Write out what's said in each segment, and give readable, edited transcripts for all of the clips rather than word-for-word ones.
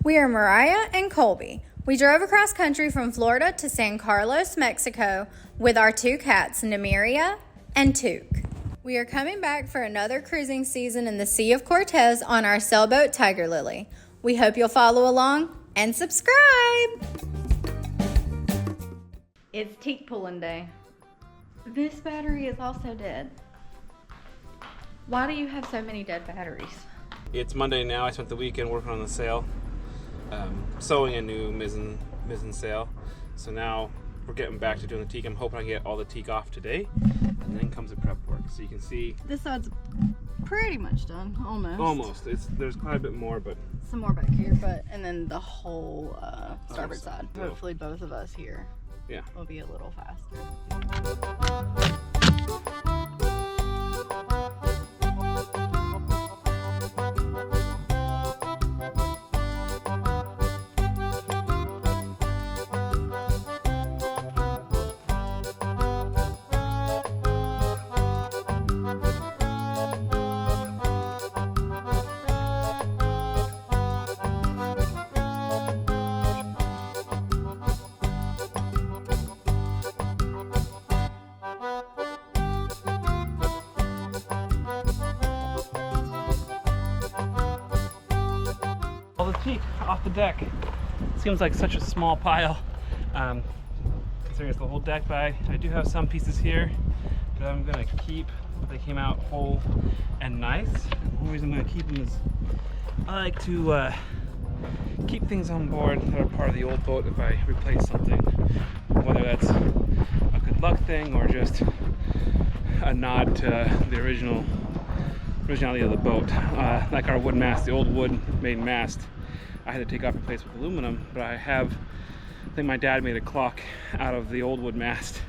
We are Mariah and Colby. We drove across country from Florida to San Carlos, Mexico with our two cats, Namiria and Took. We are coming back for another cruising season in the Sea of Cortez on our sailboat Tigerlily. We hope you'll follow along and subscribe. It's teak pulling day. This battery is also dead. Why do you have so many dead batteries? It's Monday now. I spent the weekend working on the sail, sewing a new Mizzen sail. So now we're getting back to doing the teak. I'm hoping I can get all the teak off today, and then comes the prep work. So you can see this side's pretty much done, almost. Almost. There's quite a bit more, but some more back here, and then the whole starboard side. No. Hopefully both of us here will be a little faster. all the teak off the deck. Seems like such a small pile, considering it's the whole deck, but I do have some pieces here that I'm gonna keep. They came out whole and nice. And the reason I'm gonna keep them is I like to keep things on board that are part of the old boat if I replace something, whether that's a good luck thing or just a nod to the originality of the boat. Like our wood mast, the old wood made mast, I had to take off and replace with aluminum, but I think my dad made a clock out of the old wood mast,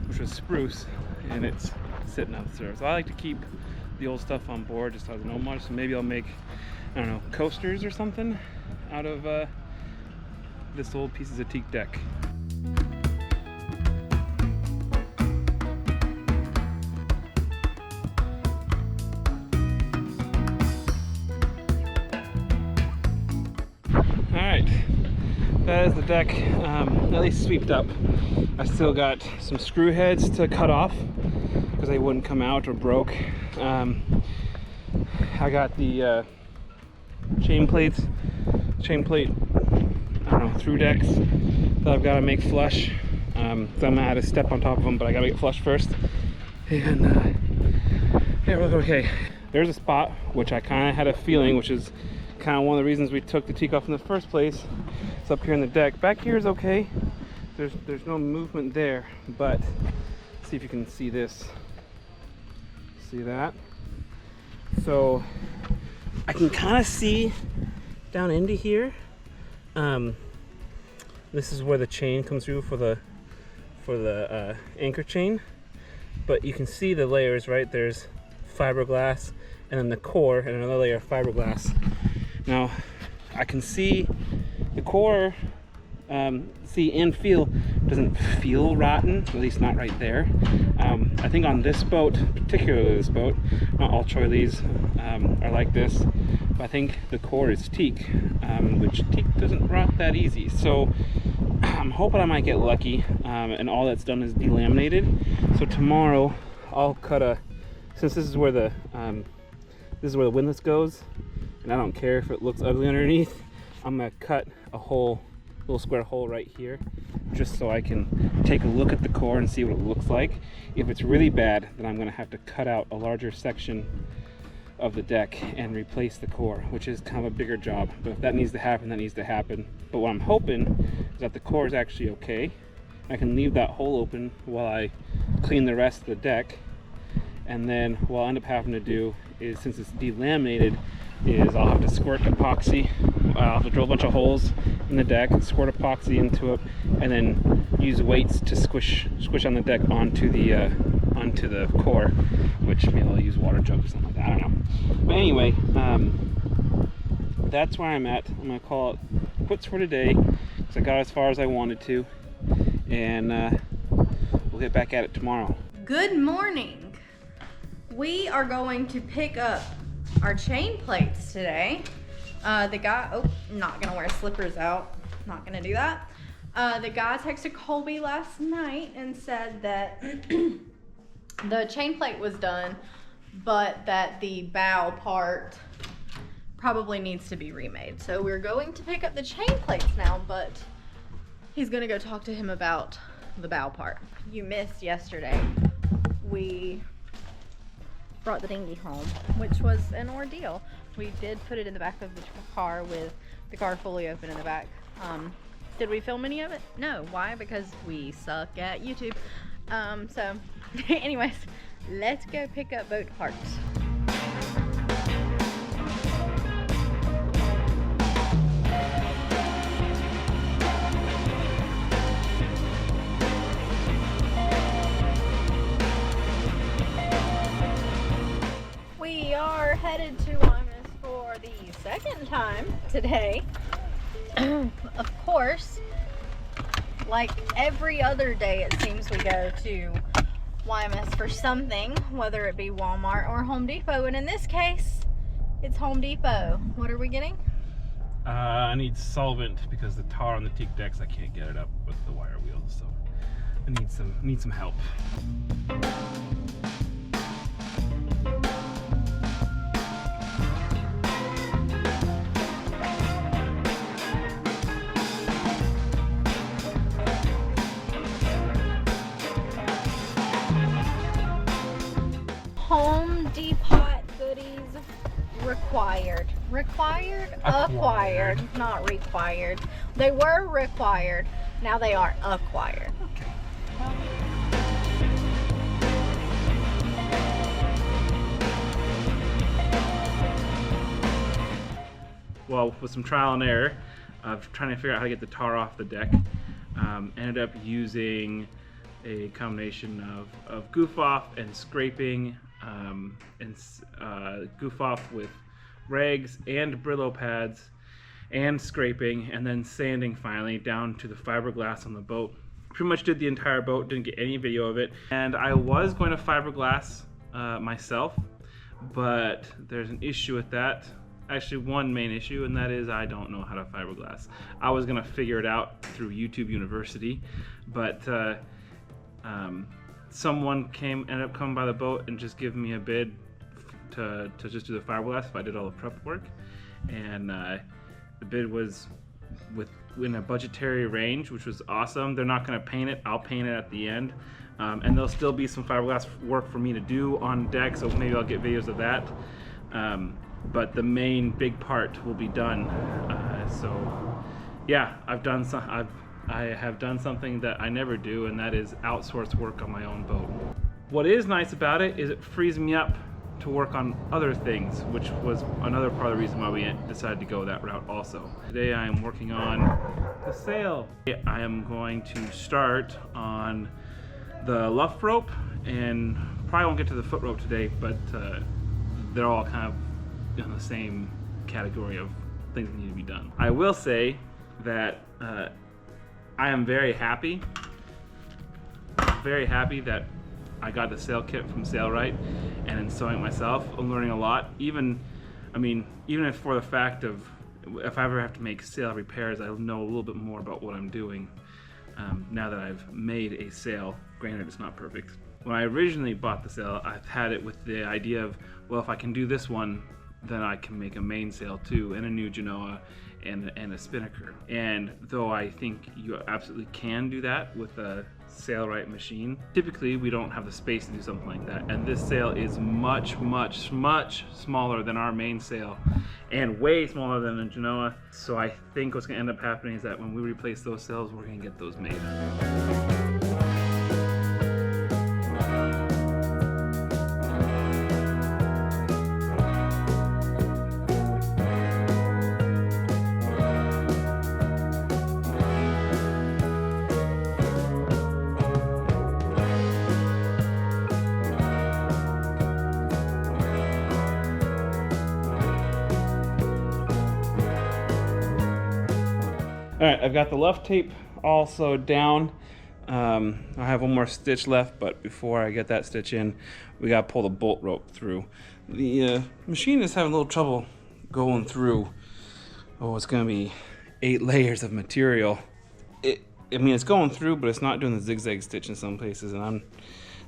which was spruce, and it's sitting out there. So I like to keep the old stuff on board just as an homage. So maybe I'll make, I don't know, coasters or something out of this old pieces of teak deck. Alright, that is the deck, at least sweeped up. I still got some screw heads to cut off because they wouldn't come out or broke. I got the chain plate, I don't know, through decks that I've got to make flush. So I'm gonna have to step on top of them, but I gotta get flush first. And yeah, we're looking okay. There's a spot which I kind of had a feeling, which is kind of one of the reasons we took the teak off in the first place. It's up here in the deck. Back here is okay. There's no movement there, but see if you can see this. See that? So I can kind of see down into here. This is where the chain comes through for the anchor chain, but you can see the layers, right? There's fiberglass and then the core and another layer of fiberglass. Now I can see the core, see and feel, doesn't feel rotten, at least not right there. I think on this boat, particularly this boat, not all Choilies are like this, but I think the core is teak, which teak doesn't rot that easy. So I'm hoping I might get lucky, and all that's done is delaminated. So tomorrow I'll cut since this is where the windlass goes, and I don't care if it looks ugly underneath, I'm gonna cut a little square hole right here, just so I can take a look at the core and see what it looks like. If it's really bad, then I'm gonna have to cut out a larger section of the deck and replace the core, which is kind of a bigger job. But if that needs to happen, that needs to happen. But what I'm hoping is that the core is actually okay. I can leave that hole open while I clean the rest of the deck. And then what I'll end up having to do is, since it's delaminated, is I'll have to squirt epoxy. I'll have to drill a bunch of holes in the deck, squirt epoxy into it, and then use weights to squish on the deck onto the core, which maybe I'll use water jugs or something like that, I don't know. But anyway, that's where I'm at. I'm gonna call it quits for today because I got as far as I wanted to, and we'll get back at it tomorrow. Good morning. We are going to pick up our chain plates today. The guy, oh, not gonna wear slippers out. Not gonna do that. The guy texted Colby last night and said that the chain plate was done, but that the bow part probably needs to be remade. So we're going to pick up the chain plates now, but he's gonna go talk to him about the bow part. You missed yesterday. We brought the dinghy home, which was an ordeal. We did put it in the back of the car with the car fully open in the back. Did we film any of it? No. Why? Because we suck at YouTube. So anyways, let's go pick up boat parts. We are headed to Wymus for the second time today. Of course, like every other day, it seems we go to Wymus for something, whether it be Walmart or Home Depot, and in this case, it's Home Depot. What are we getting? I need solvent because the tar on the teak decks, I can't get it up with the wire wheels, so I need some help. Home Depot goodies required. Acquired, not required. They were required, now they are acquired. Okay. Well, with some trial and error of trying to figure out how to get the tar off the deck, ended up using a combination of goof off and scraping, goof off with rags and Brillo pads and scraping, and then sanding finally down to the fiberglass on the boat. Pretty much did the entire boat, didn't get any video of it. And I was going to fiberglass myself, but there's an issue with that. Actually, one main issue, and that is I don't know how to fiberglass. I was gonna figure it out through YouTube University, but someone ended up coming by the boat and just giving me a bid to just do the fiberglass if I did all the prep work. And the bid was within a budgetary range, which was awesome. They're not gonna paint it, I'll paint it at the end. And there'll still be some fiberglass work for me to do on deck, so maybe I'll get videos of that. But the main big part will be done. So yeah, I have done something that I never do, and that is outsource work on my own boat. What is nice about it is it frees me up to work on other things, which was another part of the reason why we decided to go that route also. Today I am working on the sail. I am going to start on the luff rope, and probably won't get to the foot rope today, but they're all kind of in the same category of things that need to be done. I will say that I am very happy that I got the sail kit from Sailrite, and in sewing it myself, I'm learning a lot. Even if for the fact of if I ever have to make sail repairs, I know a little bit more about what I'm doing now that I've made a sail. Granted, it's not perfect. When I originally bought the sail, I've had it with the idea of, well, if I can do this one, then I can make a mainsail too, and a new Genoa, and a spinnaker. And though I think you absolutely can do that with a Sailrite machine, typically we don't have the space to do something like that. And this sail is much, much, much smaller than our mainsail, and way smaller than a Genoa. So I think what's gonna end up happening is that when we replace those sails, we're gonna get those made. All right, I've got the luff tape all sewed down. I have one more stitch left, but before I get that stitch in, we gotta pull the bolt rope through. The machine is having a little trouble going through. Oh, it's gonna be 8 layers of material. I mean, it's going through, but it's not doing the zigzag stitch in some places, and I'm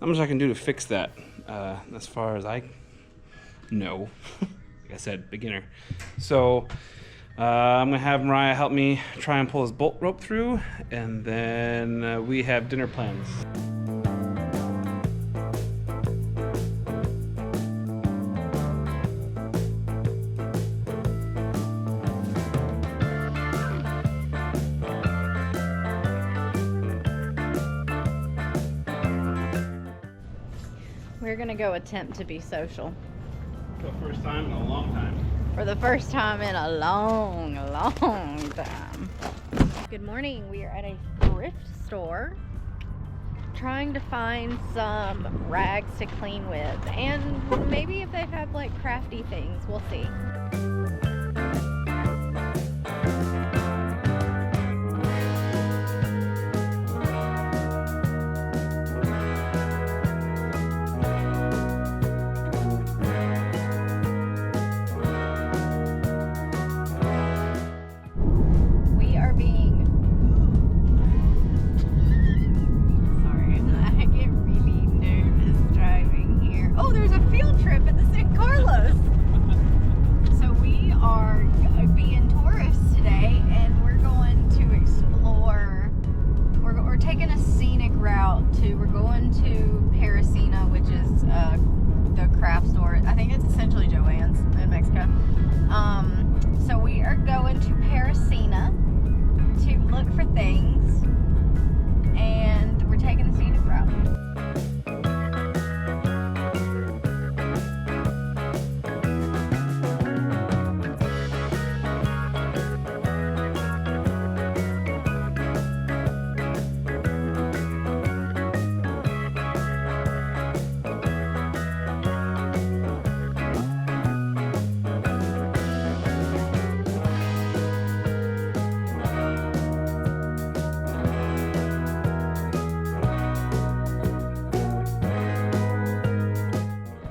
not much I can do to fix that, as far as I know. Like I said, beginner. So I'm gonna have Mariah help me try and pull this bolt rope through, and then we have dinner plans. We're gonna go attempt to be social. For the first time in a long time. For the first time in a long time. Good morning. We are at a thrift store trying to find some rags to clean with, and maybe if they have like crafty things, we'll see.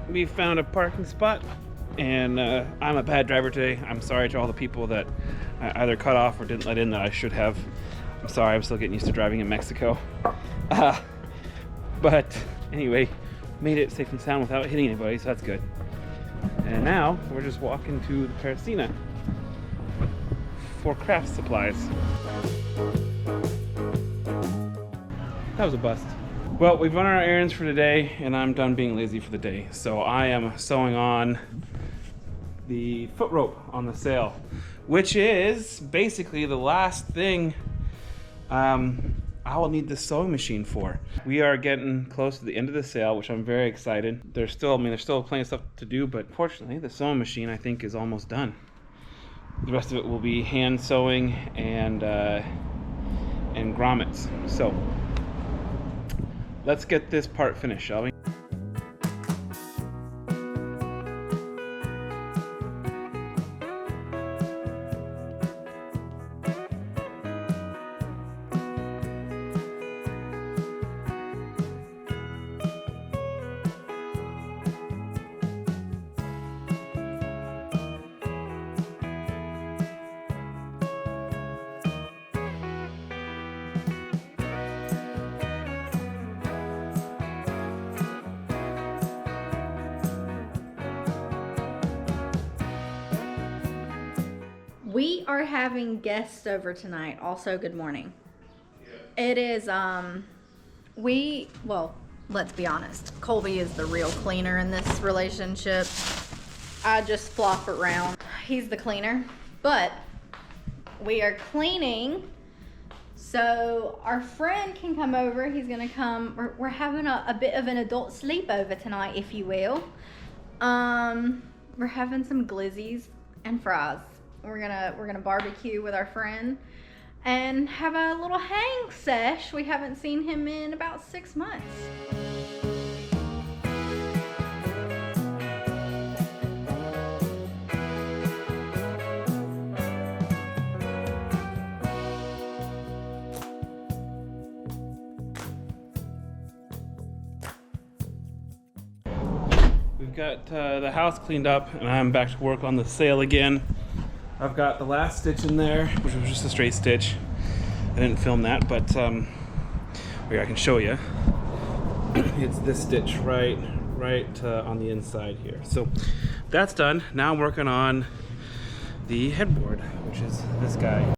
We found a parking spot, and I'm a bad driver today. I'm sorry to all the people that I either cut off or didn't let in that I should have. I'm sorry, I'm still getting used to driving in Mexico. But anyway, made it safe and sound without hitting anybody, so that's good. And now we're just walking to the Parisina for craft supplies. That was a bust. Well, we've run our errands for today, and I'm done being lazy for the day. So I am sewing on the foot rope on the sail, which is basically the last thing I will need the sewing machine for. We are getting close to the end of the sail, which I'm very excited. There's still plenty of stuff to do, but fortunately the sewing machine I think is almost done. The rest of it will be hand sewing and grommets. So let's get this part finished, shall we? We are having guests over tonight. Also, good morning. It is, well, let's be honest. Colby is the real cleaner in this relationship. I just flop around. He's the cleaner. But we are cleaning, so our friend can come over. He's gonna come. We're having a bit of an adult sleepover tonight, if you will. We're having some glizzies and fries. We're gonna barbecue with our friend and have a little hang sesh. We haven't seen him in about 6 months. We've got the house cleaned up, and I'm back to work on the sail again. I've got the last stitch in there, which was just a straight stitch. I didn't film that, but here, I can show you. It's this stitch right on the inside here. So that's done. Now I'm working on the headboard, which is this guy.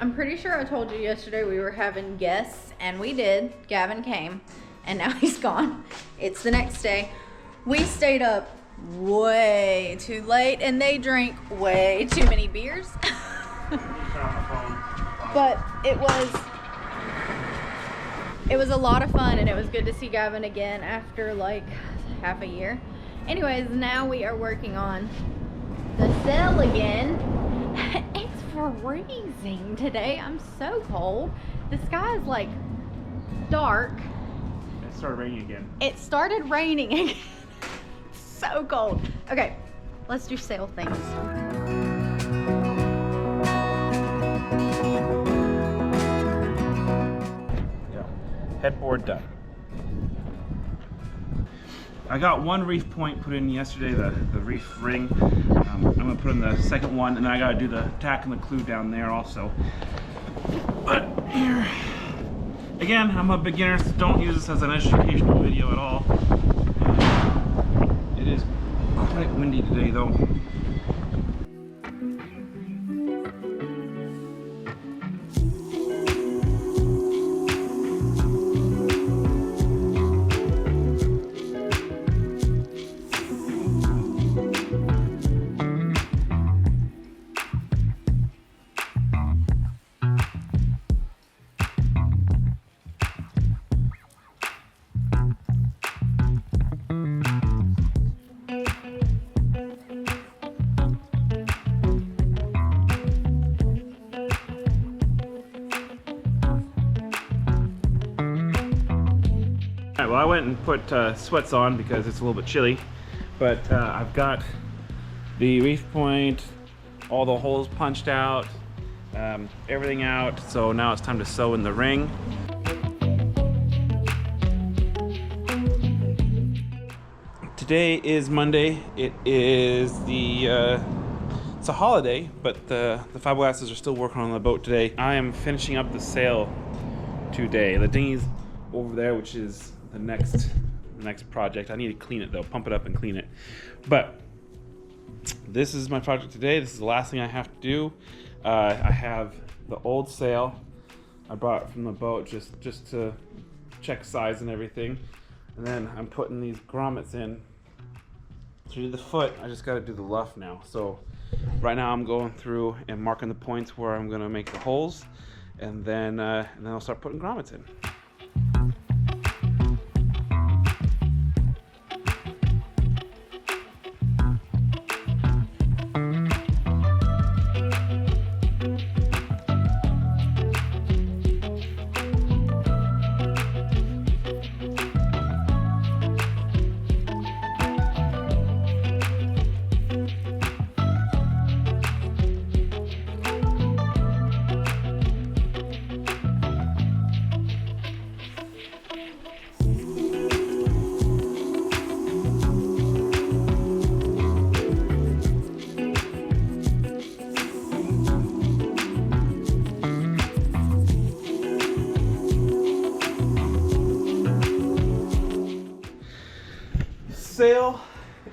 I'm pretty sure I told you yesterday we were having guests, and we did. Gavin came, and now he's gone. It's the next day. We stayed up way too late, and they drank way too many beers. But it was a lot of fun, and it was good to see Gavin again after like half a year. Anyways, now we are working on the cell again. It's freezing today. I'm so cold. The sky is like dark. It started raining again. It started raining again. So cold. Okay, let's do sail things. Yeah, headboard done. I got one reef point put in yesterday, the reef ring. I'm gonna put in the second one, and then I gotta do the tack and the clue down there also. But here, again, I'm a beginner, so don't use this as an educational video at all. It is quite windy today though. Well, I went and put sweats on because it's a little bit chilly, but I've got the reef point, all the holes punched out, everything out, so now it's time to sew in the ring. Today is Monday. It is it's a holiday, but the fiberglasses are still working on the boat today. I am finishing up the sail today. The dinghy's over there, which is the next project. I need to clean it though, pump it up and clean it. But this is my project today. This is the last thing I have to do. I have the old sail I brought from the boat just to check size and everything. And then I'm putting these grommets in. To do the foot, I just got to do the luff now. So right now I'm going through and marking the points where I'm going to make the holes, and then I'll start putting grommets in. Sail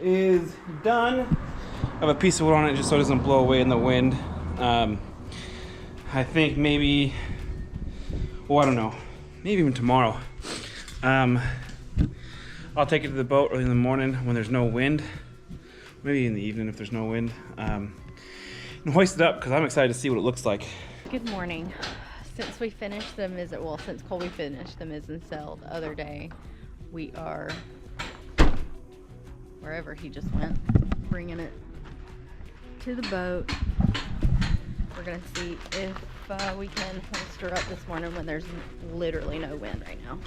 is done. I have a piece of wood on it just so it doesn't blow away in the wind. I think maybe, well, I don't know, maybe even tomorrow. I'll take it to the boat early in the morning when there's no wind. Maybe in the evening if there's no wind. And hoist it up because I'm excited to see what it looks like. Good morning. Since we finished the Mizzen, well, since Colby finished the Mizzen sail the other day, we are wherever he just went, bringing it to the boat. We're gonna see if we can hoist her up this morning when there's literally no wind right now.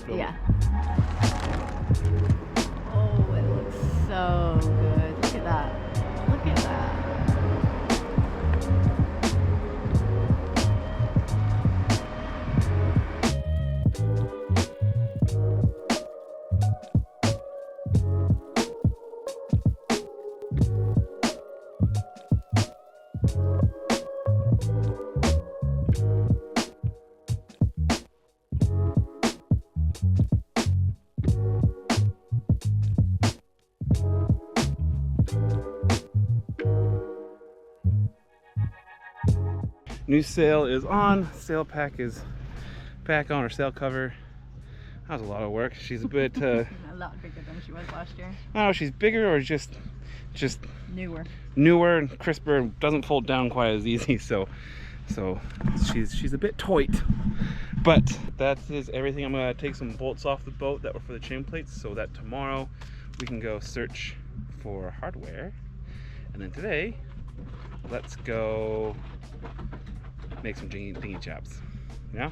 Yeah. Oh, it looks so good. Look at that. Look at that. New sail is on, sail pack is back on, her sail cover. That was a lot of work. She's a bit A lot bigger than she was last year. I don't know, she's bigger or just newer and crisper and doesn't fold down quite as easy, so she's a bit tight. But that is everything. I'm gonna take some bolts off the boat that were for the chain plates so that tomorrow we can go search for hardware. And then today, let's go make some dinghy chaps. Yeah?